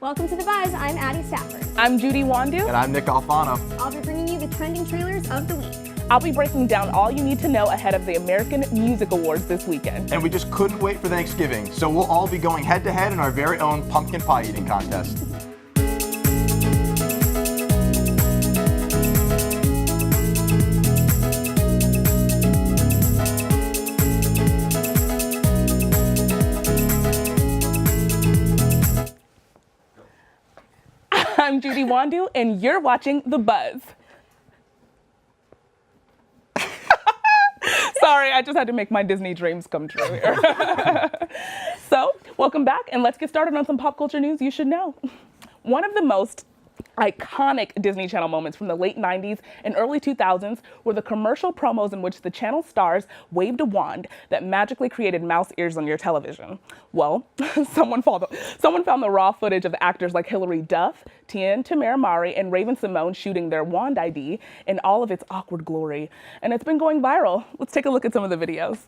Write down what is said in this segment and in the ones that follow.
Welcome to The Buzz. I'm Addie Stafford. I'm Judy Wandu. And I'm Nick Alfano. I'll be bringing you the trending trailers of the week. I'll be breaking down all you need to know ahead of the American Music Awards this weekend. And we just couldn't wait for Thanksgiving, so we'll all be going head to head in our very own pumpkin pie eating contest. I'm Judy Wandu, and you're watching The Buzz. Sorry, I just had to make my Disney dreams come true here. So, welcome back, and let's get started on some pop culture news you should know. One of the most iconic Disney Channel moments from the late 90s and early 2000s were the commercial promos in which the channel stars waved a wand that magically created mouse ears on your television. Well, someone found the raw footage of actors like Hilary Duff, Tamera Mowry, and Raven-Symoné shooting their wand ID in all of its awkward glory. And it's been going viral. Let's take a look at some of the videos.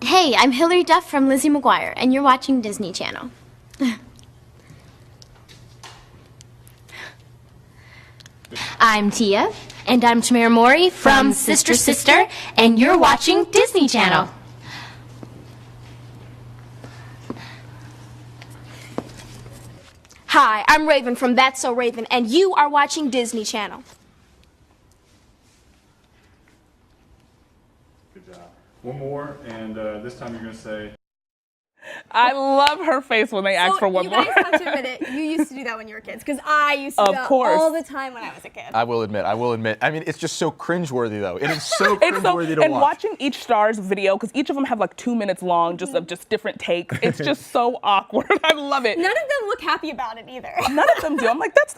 Hey, I'm Hilary Duff from Lizzie McGuire, and you're watching Disney Channel. I'm Tia. And I'm Tamara Mori from Sister Sister, and you're watching Disney Channel. Hi, I'm Raven from That's So Raven, and you are watching Disney Channel. Good job. One more, and this time you're going to say... I love her face when they ask for one more. You guys have to admit it. You used to do that when you were kids, because I used to do that all the time when I was a kid. I will admit. I mean, it's just so cringeworthy, though. It is so cringeworthy to watch. And watching each star's video, because each of them have like 2 minutes long, just of just different takes. It's just so awkward. I love it. None of them look happy about it either. None of them do. I'm like, that's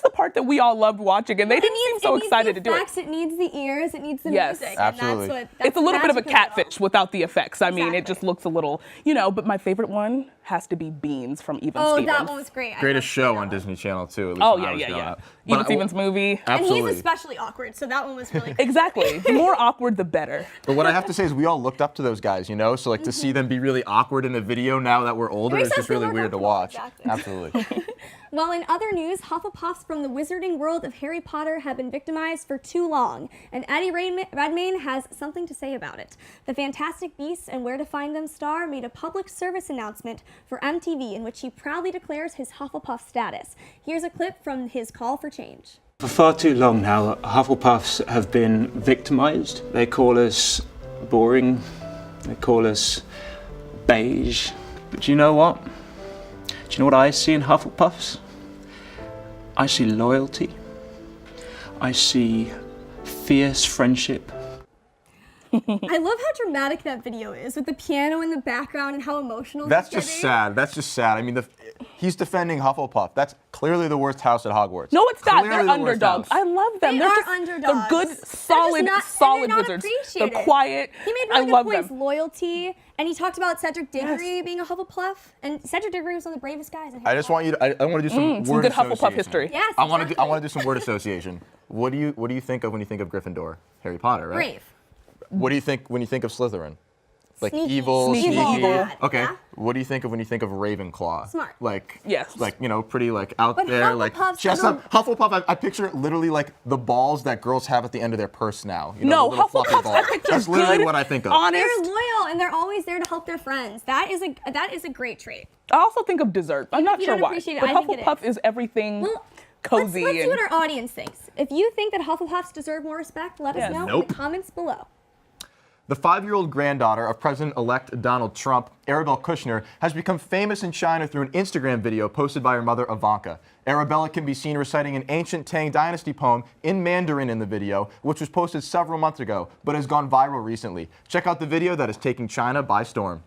the part that we all loved watching, and they didn't seem so excited to do it. It needs the ears. It needs the Yes, music. absolutely. And that's It's a little bit of a magic it all. catfish without the effects. I mean, it Exactly. just looks a little, but my favorite one has to be Beans from Even Oh, Stevens. that one was great. Greatest show on Disney Channel, too. At least Oh, when I was growing yeah. up. Even But Stevens movie. And Absolutely. he's especially awkward, so that one was really great. Exactly. The more awkward, the better. But what I have to say is we all looked up to those guys, So like to see them be really awkward in the video now that we're older, makes it's us just really feel more weird to comfortable, watch. exactly. Absolutely. Well, in other news, Hufflepuffs from the wizarding world of Harry Potter have been victimized for too long, and Eddie Redmayne has something to say about it. The Fantastic Beasts and Where to Find Them star made a public service announcement for MTV in which he proudly declares his Hufflepuff status. Here's a clip from his call for change. For far too long now, Hufflepuffs have been victimized. They call us boring, they call us beige. But do you know what? Do you know what I see in Hufflepuffs? I see loyalty. I see fierce friendship. I love how dramatic that video is with the piano in the background and how emotional That's he's just getting. sad. That's just sad. I mean, he's defending Hufflepuff. That's clearly the worst house at Hogwarts. No, it's not. Clearly They're the worst underdogs. house. I love them. They are just, underdogs. They're good, They're just solid not wizards. They're appreciated. quiet. He made I really love good points, them. loyalty, and he talked about Cedric Diggory Yes. being a Hufflepuff, and Cedric Diggory was one of the bravest guys in I just want you to. I want to do some some word good association. Hufflepuff history. Yes, I want to. exactly. I want to do some word association. What do you think of when you think of Gryffindor? Harry Potter, right? Brave. What do you think when you think of Slytherin? Like Sneaky. evil, Sneaky. sneaky. Evil. Bad, Okay. yeah? What do you think of when you think of Ravenclaw? Smart. Like Yes. Like pretty like out But there like Hufflepuffs Jessup. Hufflepuff. I picture it literally like the balls that girls have at the end of their purse now. You know, No, the little fluffy Hufflepuffs, I balls. picture That's literally good, what I think of. honest. They're loyal, and they're always there to help their friends. That is a great trait. I also think of dessert. I'm not you sure don't why. appreciate it, But I think it Hufflepuff is everything Well, cozy. Let's see and what our audience thinks. If you think that Hufflepuffs deserve more respect, let us know in Nope. the comments below. The 5-year-old granddaughter of President-elect Donald Trump, Arabella Kushner, has become famous in China through an Instagram video posted by her mother, Ivanka. Arabella can be seen reciting an ancient Tang Dynasty poem in Mandarin in the video, which was posted several months ago, but has gone viral recently. Check out the video that is taking China by storm.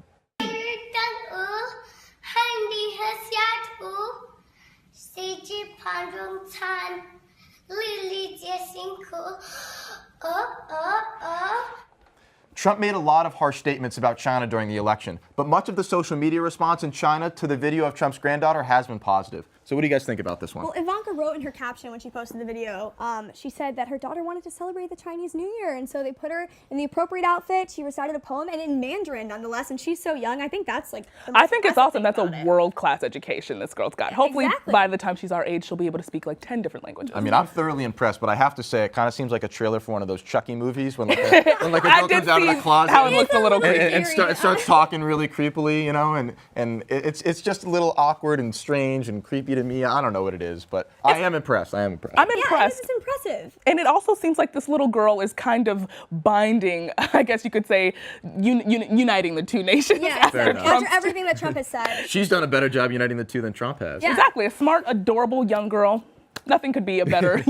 Trump made a lot of harsh statements about China during the election, but much of the social media response in China to the video of Trump's granddaughter has been positive. So what do you guys think about this one? Well, Ivanka wrote in her caption when she posted the video, she said that her daughter wanted to celebrate the Chinese New Year, and so they put her in the appropriate outfit. She recited a poem, and in Mandarin, nonetheless, and she's so young. I think that's like the most I think it's awesome. That's a about it. world-class education this girl's got. Hopefully, Exactly. by the time she's our age, she'll be able to speak like 10 different languages. I mean, I'm thoroughly impressed, but I have to say, it kind of seems like a trailer for one of those Chucky movies when like a girl comes out of the closet how it looks a little creepy. and starts talking really creepily, you know, and it's just a little awkward and strange and creepy to me. I don't know what it is, but I am impressed. I'm Yeah, impressed. this is impressive. And it also seems like this little girl is kind of binding, I guess you could say, uniting the two nations. Yeah, Fair exactly. enough. After everything that Trump has said. She's done a better job uniting the two than Trump has. Yeah. Exactly. A smart, adorable young girl. Nothing could be a better.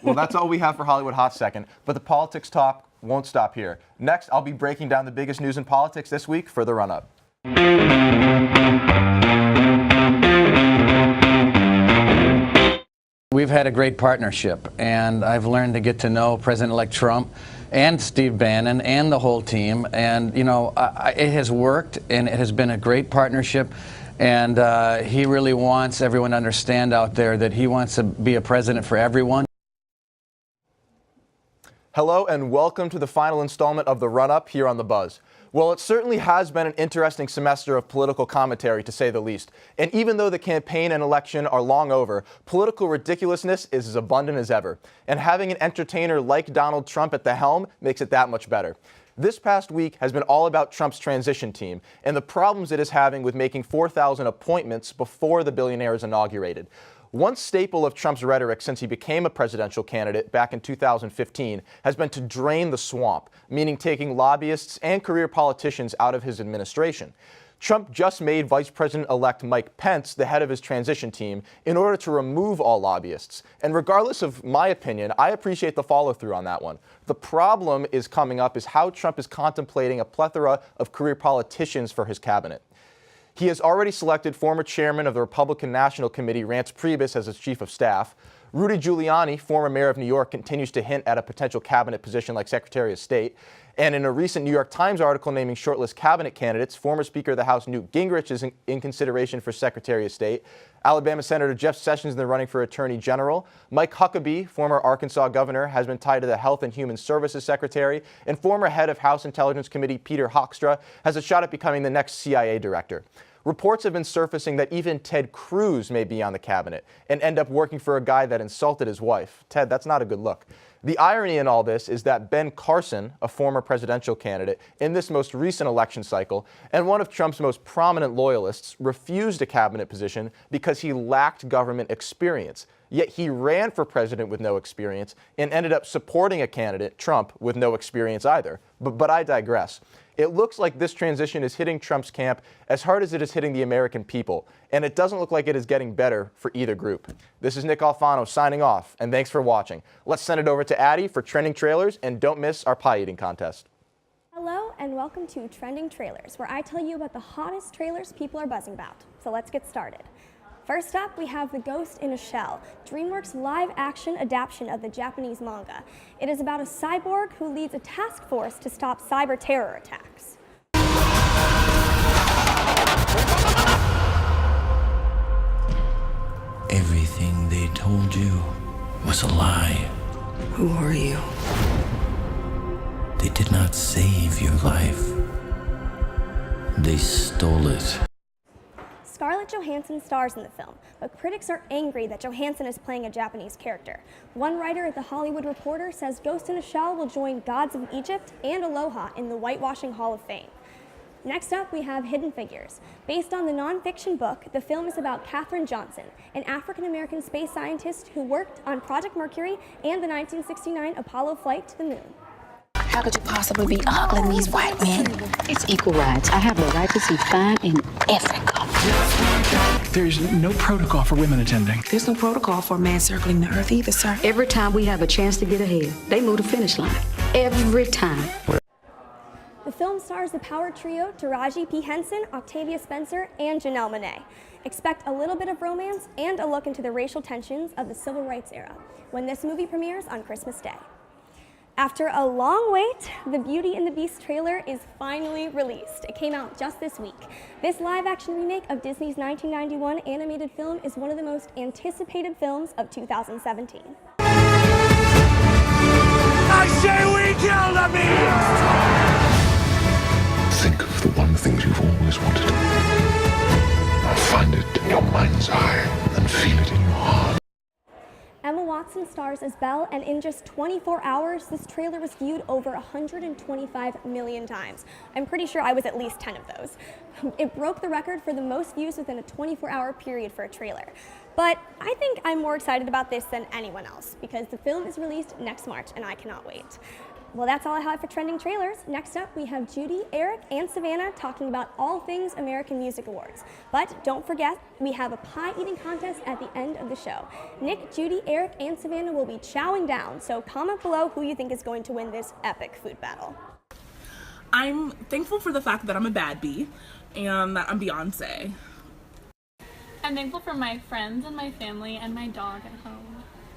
Well, that's all we have for Hollywood Hot Second, but the politics talk won't stop here. Next, I'll be breaking down the biggest news in politics this week for the run-up. We've had a great partnership, and I've learned to get to know President-elect Trump and Steve Bannon and the whole team, and you know, it has worked, and it has been a great partnership, and he really wants everyone to understand out there that he wants to be a president for everyone. Hello and welcome to the final installment of the run-up here on The Buzz. Well, it certainly has been an interesting semester of political commentary, to say the least. And even though the campaign and election are long over, political ridiculousness is as abundant as ever. And having an entertainer like Donald Trump at the helm makes it that much better. This past week has been all about Trump's transition team and the problems it is having with making 4,000 appointments before the billionaire is inaugurated. One staple of Trump's rhetoric since he became a presidential candidate back in 2015 has been to drain the swamp, meaning taking lobbyists and career politicians out of his administration. Trump just made Vice President-elect Mike Pence the head of his transition team in order to remove all lobbyists. And regardless of my opinion, I appreciate the follow-through on that one. The problem is coming up is how Trump is contemplating a plethora of career politicians for his cabinet. He has already selected former chairman of the Republican National Committee, Reince Priebus, as his chief of staff. Rudy Giuliani, former mayor of New York, continues to hint at a potential cabinet position like Secretary of State. And in a recent New York Times article naming shortlist cabinet candidates, former Speaker of the House Newt Gingrich is in consideration for Secretary of State. Alabama Senator Jeff Sessions in the running for Attorney General. Mike Huckabee, former Arkansas governor, has been tied to the Health and Human Services Secretary. And former head of House Intelligence Committee Peter Hoekstra has a shot at becoming the next CIA director. Reports have been surfacing that even Ted Cruz may be on the cabinet and end up working for a guy that insulted his wife. Ted, that's not a good look. The irony in all this is that Ben Carson, a former presidential candidate in this most recent election cycle and one of Trump's most prominent loyalists, refused a cabinet position because he lacked government experience. Yet he ran for president with no experience and ended up supporting a candidate, Trump, with no experience either. But I digress. It looks like this transition is hitting Trump's camp as hard as it is hitting the American people, and it doesn't look like it is getting better for either group. This is Nick Alfano signing off, and thanks for watching. Let's send it over to Addie for trending trailers, and don't miss our pie eating contest. Hello and welcome to Trending Trailers, where I tell you about the hottest trailers people are buzzing about. So let's get started. First up, we have The Ghost in a Shell, DreamWorks' live-action adaptation of the Japanese manga. It is about a cyborg who leads a task force to stop cyber terror attacks. Everything they told you was a lie. Who are you? They did not save your life. They stole it. Scarlett Johansson stars in the film, but critics are angry that Johansson is playing a Japanese character. One writer at The Hollywood Reporter says Ghost in a Shell will join Gods of Egypt and Aloha in the Whitewashing Hall of Fame. Next up, we have Hidden Figures. Based on the nonfiction book, the film is about Katherine Johnson, an African-American space scientist who worked on Project Mercury and the 1969 Apollo flight to the moon. How could you possibly be ogling these white men? It's equal rights. I have the right to see fine in every color. There's no protocol for women attending. There's no protocol for a man circling the earth either, sir. Every time we have a chance to get ahead, they move the finish line. Every time. The film stars the power trio Taraji P. Henson, Octavia Spencer, and Janelle Monáe. Expect a little bit of romance and a look into the racial tensions of the civil rights era when this movie premieres on Christmas Day. After a long wait, the Beauty and the Beast trailer is finally released. It came out just this week. This live-action remake of Disney's 1991 animated film is one of the most anticipated films of 2017. I say we kill the beast! Think of the one thing you've always wanted. Find it in your mind's eye and feel it in your heart. Emma Watson stars as Belle, and in just 24 hours, this trailer was viewed over 125 million times. I'm pretty sure I was at least 10 of those. It broke the record for the most views within a 24-hour period for a trailer. But I think I'm more excited about this than anyone else, because the film is released next March, and I cannot wait. Well, that's all I have for trending trailers. Next up, we have Judy, Eric, and Savannah talking about all things American Music Awards. But don't forget, we have a pie eating contest at the end of the show. Nick, Judy, Eric, and Savannah will be chowing down, so comment below who you think is going to win this epic food battle. I'm thankful for the fact that I'm a bad bee and that I'm Beyonce. I'm thankful for my friends and my family and my dog at home.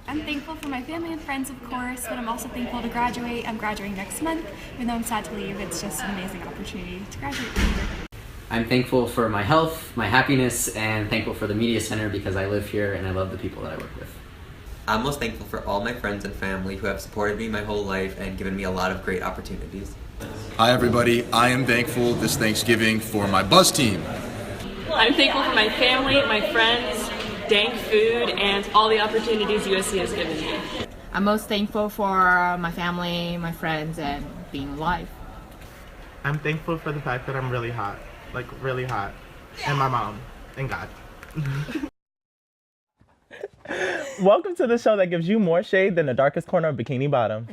I'm thankful for my family and friends, of course, but I'm also thankful to graduate. I'm graduating next month. Even though I'm sad to leave, it's just an amazing opportunity to graduate. I'm thankful for my health, my happiness, and thankful for the Media Center because I live here and I love the people that I work with. I'm most thankful for all my friends and family who have supported me my whole life and given me a lot of great opportunities. Hi everybody, I am thankful this Thanksgiving for my Buzz team. I'm thankful for my family, my friends, dank food, and all the opportunities USC has given me. I'm most thankful for my family, my friends, and being alive. I'm thankful for the fact that I'm really hot, like really hot, and my mom, and God. Welcome to the show that gives you more shade than the darkest corner of Bikini Bottom.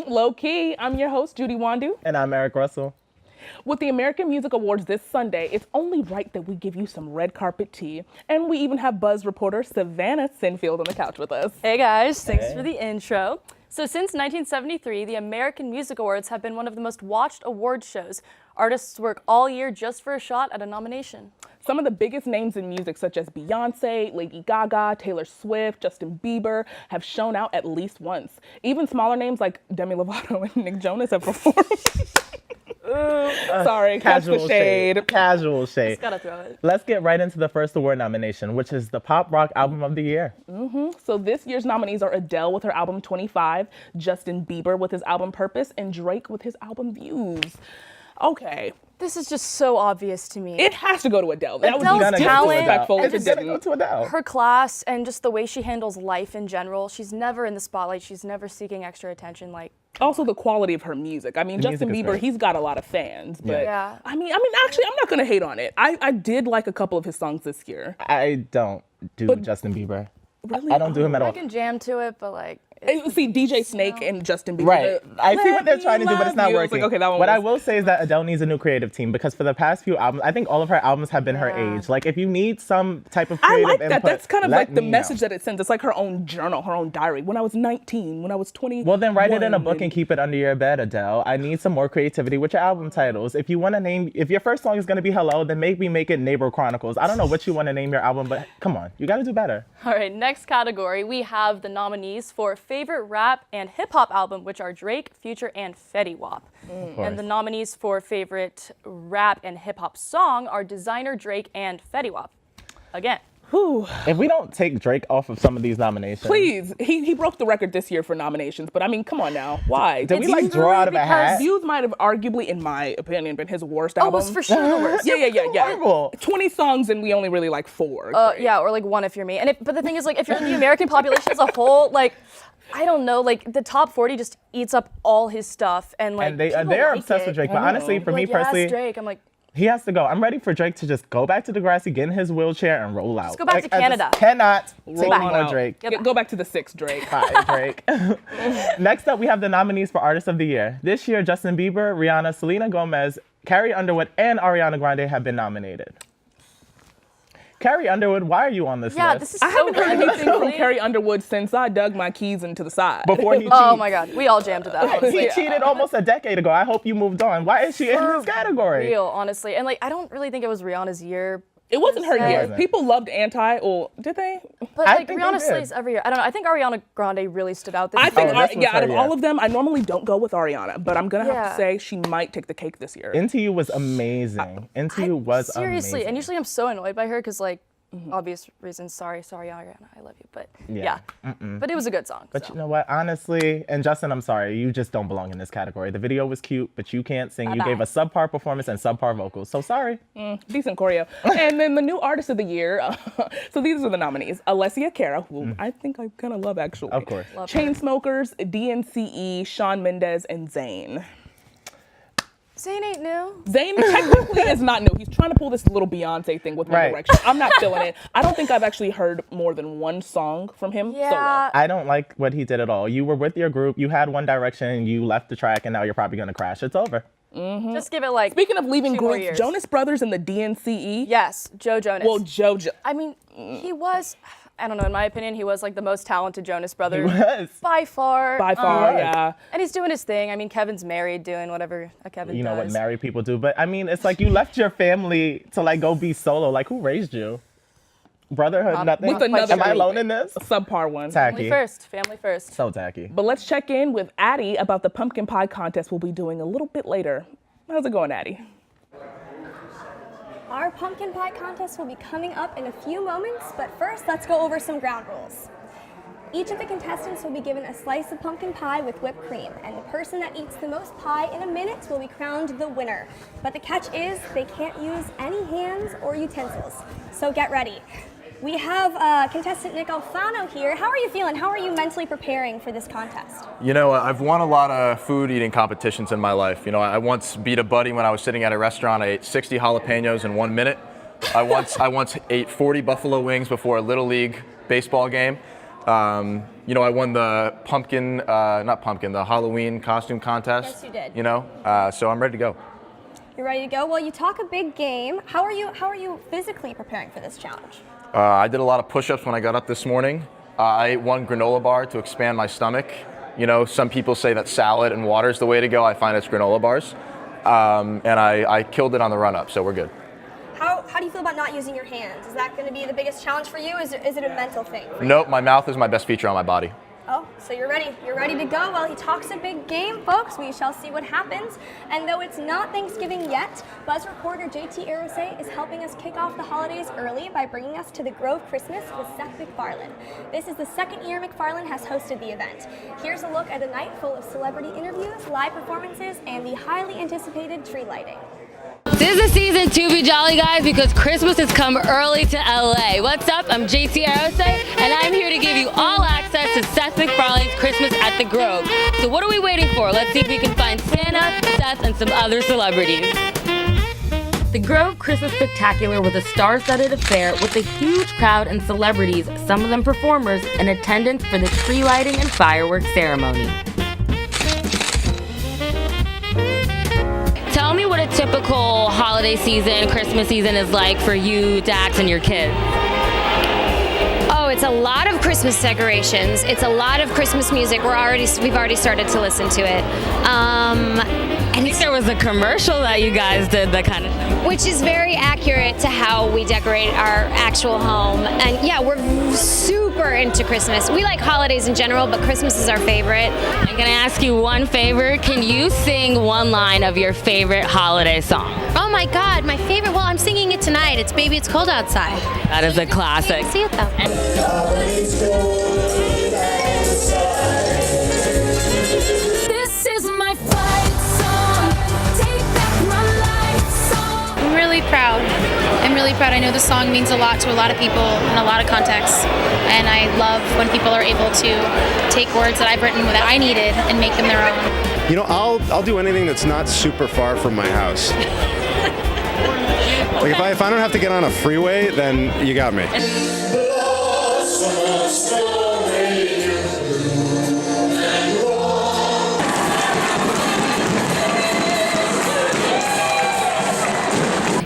Low key, I'm your host, Judy Wandu. And I'm Eric Russell. With the American Music Awards this Sunday, it's only right that we give you some red carpet tea. And we even have Buzz reporter Savannah Sinfield on the couch with us. Hey guys, thanks for the intro. So since 1973, the American Music Awards have been one of the most watched award shows. Artists work all year just for a shot at a nomination. Some of the biggest names in music, such as Beyonce, Lady Gaga, Taylor Swift, Justin Bieber, have shown out at least once. Even smaller names like Demi Lovato and Nick Jonas have performed. Sorry, Casual shade. Casual shade. Just gotta throw it. Let's get right into the first award nomination, which is the Pop Rock Album of the Year. So this year's nominees are Adele with her album 25, Justin Bieber with his album Purpose, and Drake with his album Views. Okay. This is just so obvious to me. It has to go to Adele. That Adele's was disrespectful. It's gonna go to Adele. Her class and just the way she handles life in general. She's never in the spotlight. She's never seeking extra attention. Like, also the quality of her music. I mean, The Justin music is Bieber, great. he's got a lot of fans, but Yeah. I mean, actually, I'm not gonna hate on it. I did like a couple of his songs this year. I don't do Justin Bieber. Really? I don't do him at all. I can jam to it, but like. See, DJ Snake and Justin Bieber. Right. I see what they're trying to do, but it's not I was working. like, okay, that one What I was- will say is that Adele needs a new creative team because for the past few albums, I think all of her albums have been her age. Like, if you need some type of I creative like that. input, That's kind of let like the me message know. that it sends. It's like her own journal, her own diary. When I was 19, when I was 20. Well, then write it in a book and keep it under your bed, Adele. I need some more creativity with your album titles. If you want to name, if your first song is going to be Hello, then maybe make it Neighbor Chronicles. I don't know what you want to name your album, but come on, you got to do better. All right, next category, we have the nominees for favorite rap and hip hop album, which are Drake, Future, and Fetty Wap. And the nominees for favorite rap and hip hop song are Designer, Drake, and Fetty Wap. Again. If we don't take Drake off of some of these nominations. Please, he broke the record this year for nominations, but I mean, come on now, why? Did we like draw out of a hat? Views might have arguably, in my opinion, been his worst Oh, it album. was for sure the worst. Yeah. 20 songs and we only really like 4. Yeah, or like 1 if you're me. And but the thing is, like, if you're the American population as a whole, like, I don't know, like the top 40 just eats up all his stuff, and like And they're people like obsessed it. with Drake. But honestly, for me Like, personally, yes, Drake. I'm like, he has to go. I'm ready for Drake to just go back to Degrassi, get in his wheelchair, and roll out. Just go back to Canada. I just cannot Roll take on more out. Drake. Go back to the 6, Drake. Bye, Drake. Next up, we have the nominees for Artist of the Year. This year, Justin Bieber, Rihanna, Selena Gomez, Carrie Underwood, and Ariana Grande have been nominated. Carrie Underwood, why are you on this list? This is I haven't heard random. anything from Carrie Underwood since I dug my keys into the side. Before he Oh cheats. my God, we all jammed to that. Honestly. He cheated almost a decade ago. I hope you moved on. Why is she in this category? Real, honestly, and like I don't really think it was Rihanna's year. It wasn't her year. wasn't. People loved Anti. Well, did they? But I like think they Rihanna did. slays every year. I don't know. I think Ariana Grande really stood out this I year. think, this was out her of year. all of them, I normally don't go with Ariana, but I'm going to have Yeah. to say she might take the cake this year. Into You was amazing. Into You was Seriously, amazing. and usually I'm so annoyed by her because like obvious reasons. Sorry, Ariana, I love you, but yeah. But it was a good song. But so. you know what? Honestly, and Justin, I'm sorry, you just don't belong in this category. The video was cute, but you can't sing. You gave a subpar performance and subpar vocals. So sorry. Decent choreo. And then the new artist of the year. So these are the nominees. Alessia Cara, who I think I kind of love actually. Of course. Chainsmokers, DNCE, Shawn Mendes, and Zayn. Zayn ain't new. Zayn technically is not new. He's trying to pull this little Beyonce thing with One Right. Direction. I'm not feeling it. I don't think I've actually heard more than one song from him solo. I don't like what he did at all. You were with your group, you had One Direction, you left the track, and now you're probably gonna crash. It's over. Just give it like. Speaking of leaving 2 more groups, years. Jonas Brothers and the DNCE. Yes, Joe Jonas. Well, JoJo. I mean, he was. I don't know. In my opinion, he was like the most talented Jonas Brothers was. by far. By far, yeah. And he's doing his thing. I mean, Kevin's married, doing whatever a Kevin You know what does. married people do. But I mean, it's like you left your family to like go be solo. Like, who raised you? Brotherhood, nothing? With another Am I group. alone in this? A subpar one. Tacky. Family first. So tacky. But let's check in with Addie about the pumpkin pie contest we'll be doing a little bit later. How's it going, Addie? Our pumpkin pie contest will be coming up in a few moments, but first let's go over some ground rules. Each of the contestants will be given a slice of pumpkin pie with whipped cream, and the person that eats the most pie in a minute will be crowned the winner. But the catch is they can't use any hands or utensils, so get ready. We have contestant Nick Alfano here. How are you feeling? How are you mentally preparing for this contest? You know, I've won a lot of food eating competitions in my life. You know, I once beat a buddy when I was sitting at a restaurant. I ate 60 jalapenos in 1 minute. I once ate 40 buffalo wings before a Little League baseball game. You know, I won the the Halloween costume contest. Yes, you did. You know, so I'm ready to go. You're ready to go? Well, you talk a big game. How are you physically preparing for this challenge? I did a lot of push-ups when I got up this morning. I ate 1 granola bar to expand my stomach. You know, some people say that salad and water is the way to go. I find it's granola bars. And I killed it on the run-up, so we're good. How do you feel about not using your hands? Is that going to be the biggest challenge for you? Is it a mental thing? Nope, my mouth is my best feature on my body. Oh, so you're ready. You're ready to go. Well, he talks a big game, folks. We shall see what happens. And though it's not Thanksgiving yet, Buzz reporter JT Arosay is helping us kick off the holidays early by bringing us to the Grove Christmas with Seth MacFarlane. This is the second year MacFarlane has hosted the event. Here's a look at a night full of celebrity interviews, live performances, and the highly anticipated tree lighting. This is the season to be jolly, guys, because Christmas has come early to LA. What's up? I'm JT Arosay, and I'm here to give you all access to Seth MacFarlane's Christmas at the Grove. So what are we waiting for? Let's see if we can find Santa, Seth, and some other celebrities. The Grove Christmas Spectacular was a star-studded affair with a huge crowd and celebrities, some of them performers, in attendance for the tree lighting and fireworks ceremony. Tell me what a typical holiday season, Christmas season is like for you, Dax, and your kids. Oh, it's a lot of Christmas decorations. It's a lot of Christmas music. We've already started to listen to it. I think there was a commercial that you guys did that kind of... Which is very accurate to how we decorate our actual home. And yeah, we're super into Christmas. We like holidays in general, but Christmas is our favorite. I'm gonna ask you one favor. Can you sing one line of your favorite holiday song? Oh my God, my favorite. Well, I'm singing it tonight. It's Baby It's Cold Outside. That is a classic. See it though. This is my fight song. Take back my life song. I'm really proud. I'm really proud. I know the song means a lot to a lot of people in a lot of contexts. And I love when people are able to take words that I've written that I needed and make them their own. You know, I'll do anything that's not super far from my house. Like if I don't have to get on a freeway, then you got me.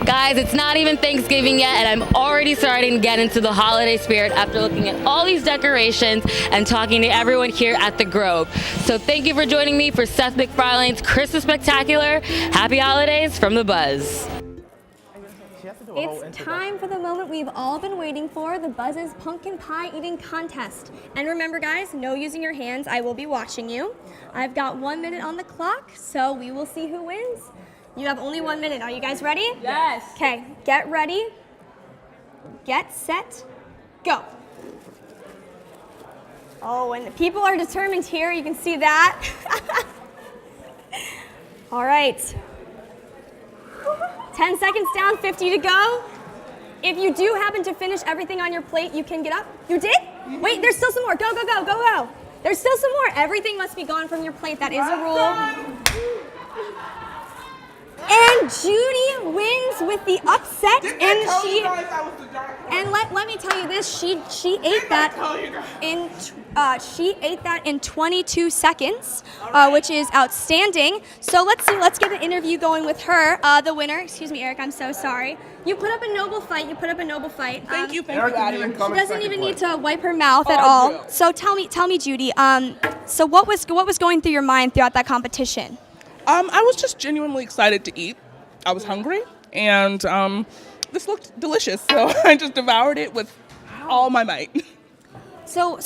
Guys, it's not even Thanksgiving yet, and I'm already starting to get into the holiday spirit after looking at all these decorations and talking to everyone here at the Grove. So thank you for joining me for Seth MacFarlane's Christmas Spectacular. Happy holidays from the Buzz. It's time for the moment we've all been waiting for, the Buzz's pumpkin pie eating contest. And remember guys, no using your hands, I will be watching you. I've got 1 minute on the clock, so we will see who wins. You have only 1 minute, are you guys ready? Yes. Okay, get ready, get set, go. Oh, and the people are determined here, you can see that. All right. 10 seconds down, 50 to go. If you do happen to finish everything on your plate, you can get up. You did? Wait, there's still some more. Go, go, go, go, go. There's still some more. Everything must be gone from your plate. That is a rule. And Judy wins with the upset, and let me tell you this: she ate that in 22 seconds, which is outstanding. So let's get an interview going with her, the winner. Excuse me, Eric. I'm so sorry. You put up a noble fight. Thank you, Addie. She doesn't even need to wipe her mouth at all. So tell me, Judy. So what was going through your mind throughout that competition? I was just genuinely excited to eat. I was hungry, and this looked delicious, so I just devoured it with all my might. So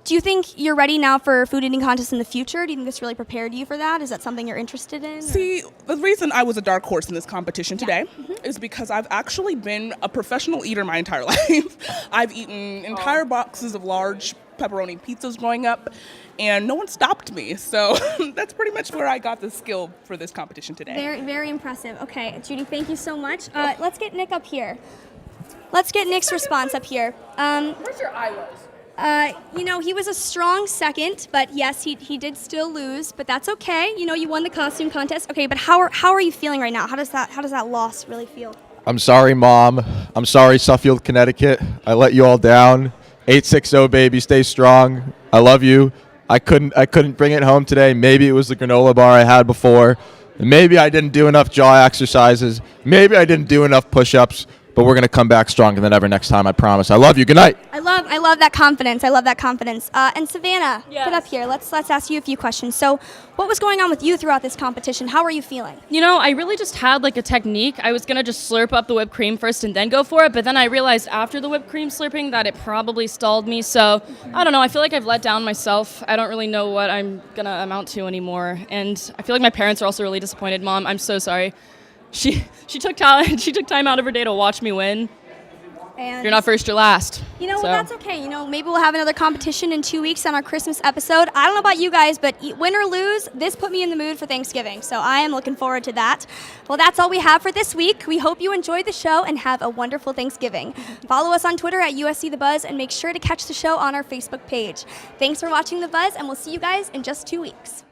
do you think you're ready now for food eating contests in the future? Do you think this really prepared you for that? Is that something you're interested in? See, the reason I was a dark horse in this competition today is because I've actually been a professional eater my entire life. I've eaten entire boxes of large pepperoni pizzas growing up, and no one stopped me. So that's pretty much where I got the skill for this competition today. Very, very impressive. Okay, Judy, thank you so much. Let's get Nick up here. Let's get Nick's response up here. Where's your eyebrows? He was a strong second, but yes, he did still lose, but that's okay. You won the costume contest. Okay, but how are you feeling right now? How does that loss really feel? I'm sorry, Mom. I'm sorry, Suffield, Connecticut. I let you all down. 860, baby. Stay strong. I love you. I couldn't bring it home today. Maybe it was the granola bar I had before. Maybe I didn't do enough jaw exercises. Maybe I didn't do enough push-ups. But we're going to come back stronger than ever next time, I promise. I love you. Good night. I love that confidence. And Savannah, get up here. Let's ask you a few questions. So what was going on with you throughout this competition? How are you feeling? I really just had a technique. I was going to just slurp up the whipped cream first and then go for it. But then I realized after the whipped cream slurping that it probably stalled me. So I don't know. I feel like I've let down myself. I don't really know what I'm going to amount to anymore. And I feel like my parents are also really disappointed. Mom, I'm so sorry. She took time out of her day to watch me win. And you're not first, you're last. Well, that's okay. Maybe we'll have another competition in 2 weeks on our Christmas episode. I don't know about you guys, but win or lose, this put me in the mood for Thanksgiving. So I am looking forward to that. Well, that's all we have for this week. We hope you enjoyed the show and have a wonderful Thanksgiving. Follow us on Twitter at USC The Buzz and make sure to catch the show on our Facebook page. Thanks for watching The Buzz, and we'll see you guys in just 2 weeks.